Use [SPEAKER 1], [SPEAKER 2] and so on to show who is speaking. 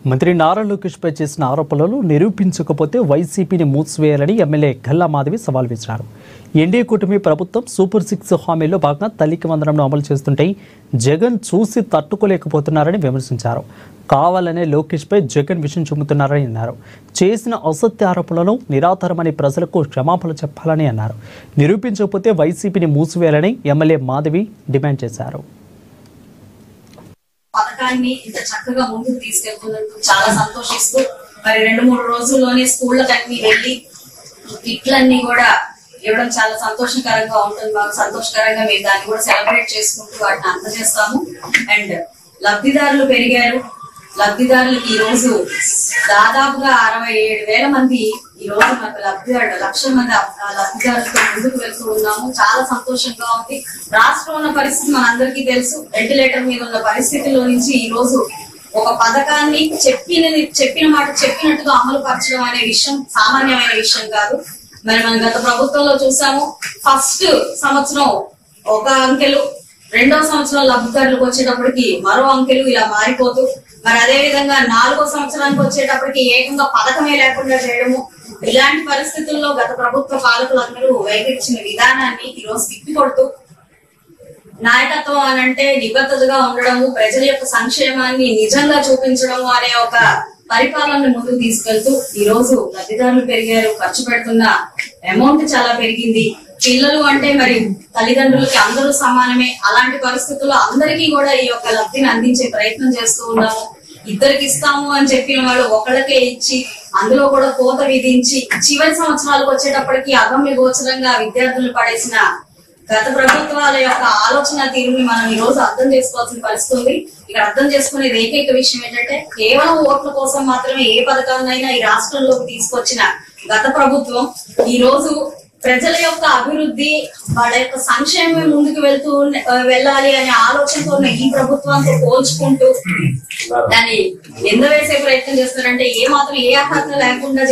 [SPEAKER 1] మంత్రి నారా లోకేష్ పై చేసిన ఆరోపణలు నిరూపించకపోతే వైసీపీని మూసివేయాలని ఎమ్మెల్యే గల్లా మాధవి సవాల్ విసిరారు. ఎన్డీఏ కూటమి ప్రభుత్వం సూపర్ 6 హామీల్లో భాగంగా తల్లికి వందనంను అమలు చేస్తుంటే జగన్ చూసి తట్టుకోలేకపోతున్నారని విమర్శించారు. కావాలనే లోకేష్ పై జగన్ విషయం చూపుతున్నారని అన్నారు. చేసిన అసత్య ఆరోపణలను నిరాధారమని ప్రజలకు క్షమాపణ చెప్పాలని అన్నారు. నిరూపించకపోతే వైసీపీని మూసివేయాలని ఎమ్మెల్యే మాధవి డిమాండ్ చేశారు.
[SPEAKER 2] పథకాన్ని ఇంత చక్కగా ముందుకు తీసుకెళ్తున్నందుకు చాలా సంతోషిస్తూ మరి 2-3 రోజుల్లోనే స్కూళ్ళకన్నీ వెళ్ళి కిట్లన్నీ కూడా ఇవ్వడం చాలా సంతోషకరంగా ఉంటుంది. మాకు సంతోషకరంగా మేము దాన్ని కూడా సెలబ్రేట్ చేసుకుంటూ వాటిని అందజేస్తాము. అండ్ లబ్ధిదారులు పెరిగారు. లబ్ధిదారులకి ఈ రోజు దాదాపుగా 67,000 మంది ఈ రోజు మనకు లబ్ధిదారులు 1,00,000 మంది లబ్ధిదారులతో ముందుకు వెళ్తూ ఉన్నాము. చాలా సంతోషంగా ఉంది. రాష్ట్రం ఉన్న పరిస్థితి మనందరికీ తెలుసు. వెంటిలేటర్ మీద ఉన్న పరిస్థితుల్లో నుంచి ఈ రోజు ఒక పథకాన్ని చెప్పిన మాట చెప్పినట్టుగా అమలు పరచడం అనే విషయం సామాన్యమైన విషయం కాదు. మరి మనం గత ప్రభుత్వంలో చూసాము. ఫస్ట్ సంవత్సరం ఒక అంకెలు, రెండవ సంవత్సరం లబ్ధిదారులకు వచ్చేటప్పటికి మరో అంకెలు ఇలా మారిపోతూ మరి అదే విధంగా 4వ సంవత్సరానికి వచ్చేటప్పటికి ఏకంగా పథకమే లేకుండా చేయడము, ఇలాంటి పరిస్థితుల్లో గత ప్రభుత్వ పాలకులందరూ వైఖరించిన విధానాన్ని ఈ రోజు తిప్పికొడుతూ నాయకత్వం అని అంటే నిబద్ధతగా ఉండడము, ప్రజల యొక్క సంక్షేమాన్ని నిజంగా చూపించడము అనే ఒక పరిపాలనను ముందుకు తీసుకెళ్తూ ఈ రోజు లబ్ధిదారులు పెరిగారు. ఖర్చు పెడుతున్న అమౌంట్ చాలా పెరిగింది. పిల్లలు అంటే మరి తల్లిదండ్రులకి అందరూ సమానమే. అలాంటి పరిస్థితుల్లో అందరికీ కూడా ఈ యొక్క లబ్ధిని అందించే ప్రయత్నం చేస్తూ ఉన్నాము. ఇద్దరికి ఇస్తాము అని చెప్పిన వాళ్ళు ఒకళ్ళకే ఇచ్చి అందులో కూడా కోత విధించి చివరి సంవత్సరాలకు వచ్చేటప్పటికి అగమ్య గోచరంగా విద్యార్థులు పడేసిన గత ప్రభుత్వాల యొక్క ఆలోచన తీరుని మనం ఈ రోజు అర్థం చేసుకోవాల్సిన పరిస్థితి ఉంది. ఇక్కడ అర్థం చేసుకునేది ఏకైక విషయం ఏంటంటే కేవలం ఓట్ల కోసం మాత్రమే ఏ పథకాన్నైనా ఈ రాష్ట్రంలోకి తీసుకొచ్చిన గత ప్రభుత్వం ఈ రోజు ప్రజల యొక్క అభివృద్ధి, వాళ్ళ యొక్క సంక్షేమం ముందుకు వెళ్ళాలి అనే ఆలోచనతో ఉన్న ఈ ప్రభుత్వంతో పోల్చుకుంటూ దాన్ని నిందవేసే ప్రయత్నం చేస్తారంటే ఏ మాత్రం ఏ అర్హత లేకుండా